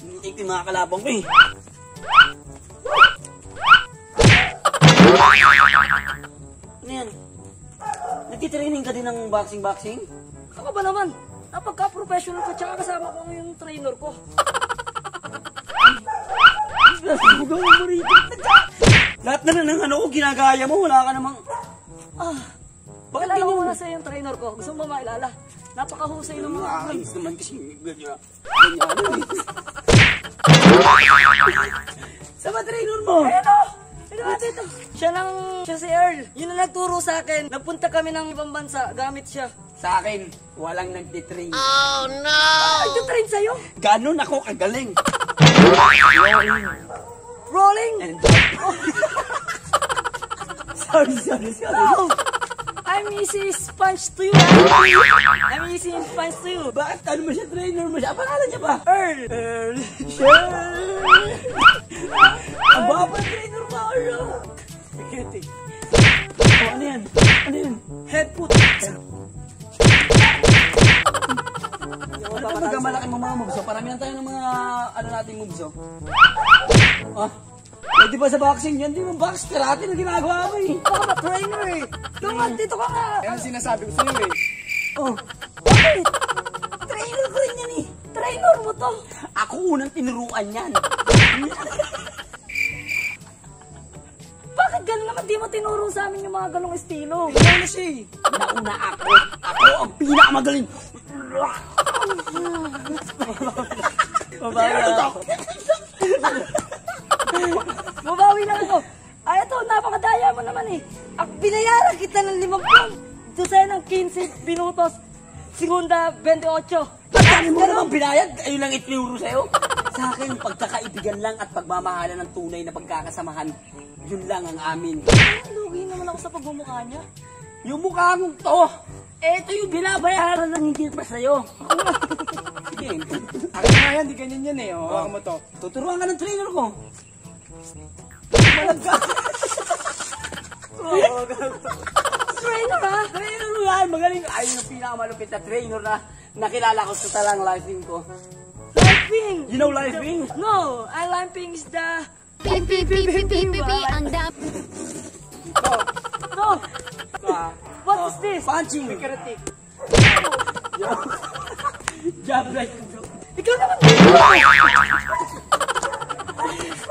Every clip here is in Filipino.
Hindi yung mga kalabang ko eh. Ano yan? Nagtitraining ka din ng boxing-boxing? Ako ba naman? Napagka-professional ko tsaka kasama ko yung trainer ko. Gawin mo rito. Lahat na ng ano ko ginagaya mo, wala ka namang... Bakit ganyan mo na sa yung trainer ko? Gusto mo ba mailala? Napakahusay ng mga... Nakakainis naman kasi ganyan. Saan ba trainer mo? Ayan o! Dito. Siya si Earl. Yun ang nagturo sa akin. Nagpunta kami ng ibang bansa. Gamit siya. Sa akin, walang nagtitrain. Oh no! Nagtitrain sa'yo? Ganon ako kagaling. Rolling? And sorry. No! I'm easy sponge to you. I'm easy sponge to you. Bakit ano mo siya? Trainer mo siya? Pangalan niya ba? Earl. Ang baba trainer mo, Earl. Ano yan? Head put. Ano ba magkamalaki mo mga moves? Paramihan tayo ng mga ano nating moves. Pwede ba sa boxing yan? Di mo box karate na ginagawa mo eh. Baka ba trainer eh? Tungan, dito ka nga. Kaya sinasabi ko sa'yo eh. Bakit? Trainer ko rin yan eh. Trainer mo to. Ako unang tinuruan yan. Bakit gano'n naman di mo tinuro sa amin yung mga ganong estilo? Ano siya eh? Nauna ako. Ako ang pinakamagaling. Mabawi lang ako. Ay, ito, napakadaya mo naman eh. Binayaran kita ng 50. Dosena ng 15 minutos. Segunda, 28. Pagkani mo naman binayad, ayun lang itinuro sa'yo. Sa akin, pagkakaibigan lang at pagmamahalan ng tunay na pagkakasamahan, yun lang ang amin. Lugi naman ako sa pagmumukha niya. Yung mukha mong to, eto yung binabayaran ng hindi pa sa'yo. Sige. Akin nga yan, di ganyan yan eh. Hawakan mo to. Tuturuan ka ng trainer ko. Malag ka. Trainer ha? Trainer mo yan, magaling. Ayun yung pinakamalupit na trainer na nakilala ko sa talang lifing ko. Lifing! You know lifing? No, lifing is the... Ang dam. No! What is this? Punching. Karate. Jab right. Ikaw naman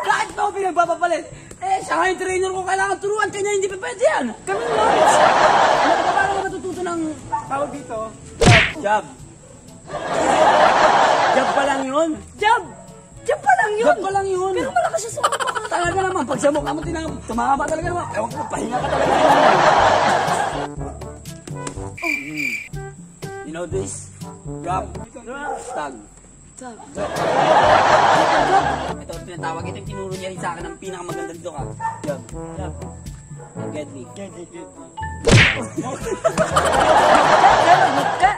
Bakit ba ako pinagpapapalit? Siya nga yung trainer ko, kailangan turuan. Kanya hindi pa pwede yan. Ganun lang. Ano ka paano ka matututo ng Tawag dito. jab? Jab pa lang yun. Jab! Jab pa lang yun! Jab pa lang yun. Pero malakas siya sa mukha. Talaga naman, pag sa mukha mo tumama talaga naman. Ewan ko, pahinga ka talaga. You know this? Jab. Tag. Jab. Ito ang tinatawag. Ito yung tinuro niya rin sa akin ang pinakamaganda dito ka. Jab. Jab. Get me.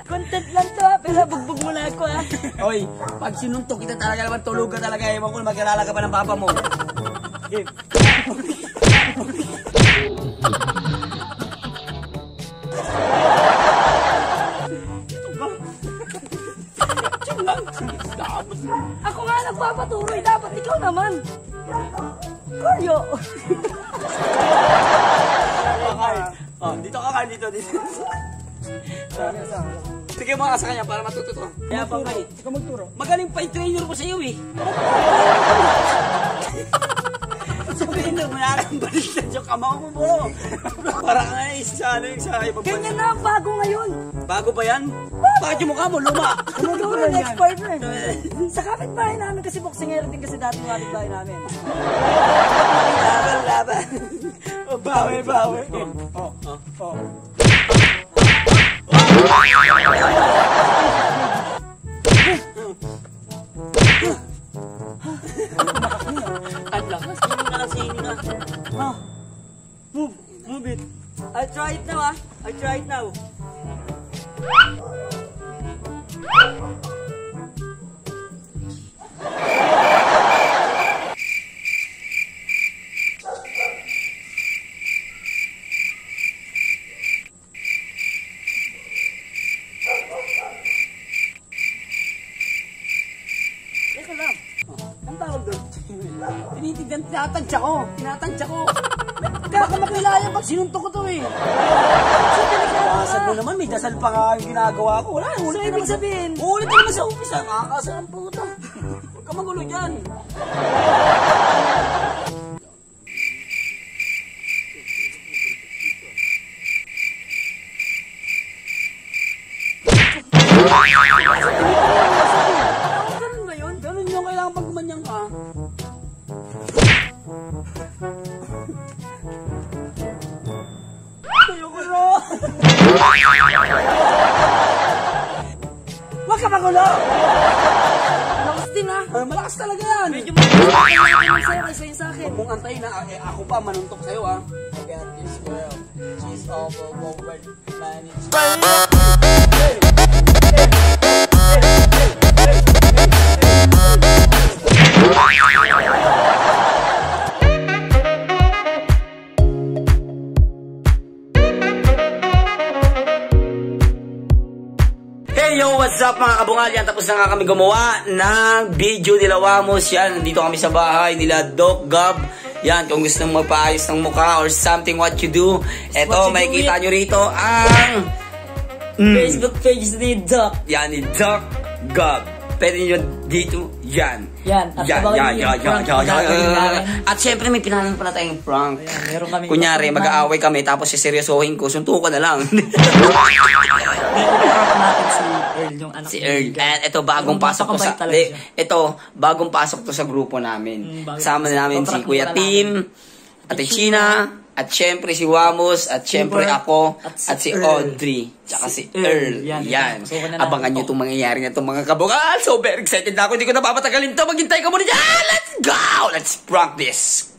Content lang to ha, pero bugbog mo na ako ha. Oy, pag sinuntok kita talaga naman, tulog ka talaga. Ewan ko, mag-alala ka pa ng papa mo. Game. Ako nga nagpapatuloy, dapat ikaw naman. Karyo. Dito ka ka, dito. Sige mo ka sa kanya para matututo. Kaya pa kayo. Ikaw magturo. Magaling pa yung trainer ko sa iyo eh. Sabihin na, wala kang balik na yung kamao mo bro. Parang nga sa ibang Ganyan na ang bago ngayon. Bago ba yan? Bakit yung mukha mo luma? Siguro next partner. Sa kapitbahay namin kasi boksingero din kasi dati yung kapitbahay namin. Laban. Bawi. Ang lakas. Move it. I'll try it now I'll try it now. tawag doon? Tinitignan, tinatansya ko. Tinatansya ko. Kaya ka makilaya pag sinuntok ko to eh. So, Dasal mo naman, may dasal pa nga yung ginagawa ko. Wala, So, ulit ibig sabihin, Ulit ka naman sa umpisa. Kakasal ang puta. Huwag ka magulo dyan. ganun ba yun? Ganun yung kailangan pag gumanyan ka. Ayoko na. Huwag ka magulo! Lakas din ha. Ay, malakas talaga yan. Medyo mas sa'yo kaysa yun sa akin. Huwag mong antayin na ako pa manuntok sa'yo ah. I got this girl. She's all over managed. Hey yo, what's up mga kabungalyan? Tapos na nga kami gumawa ng video nila Wamos. Yan, nandito kami sa bahay nila Doc Gab. Yan, kung gusto mong magpaayos ng mukha or something what you do. Eto, makikita nyo rito ang Facebook page ni Doc. yan ni Doc Gab. Pwede nyo dito, yan. Yan, at abangan niyo yung prank na gagawin namin. At syempre may pinalang pala tayong prank. Ayan, meron kami. Kunyari, mag-aaway kami tapos siseryosohin ko, suntukan na lang. Meron natin si Earl, yung anak Si Earl. And ito, bagong pasok to sa... Ito, bagong pasok to sa grupo namin. Kasama na namin si Kuya Tim, Ate China, at syempre si Wamos, at syempre ako, at si Audrey, tsaka si Earl. Yan. Abangan nyo itong mangyayari na itong mga kabungal. So, very excited na ako. Hindi ko na papatagalin ito. Maghintay ka muna dyan. Let's go! Let's prank this.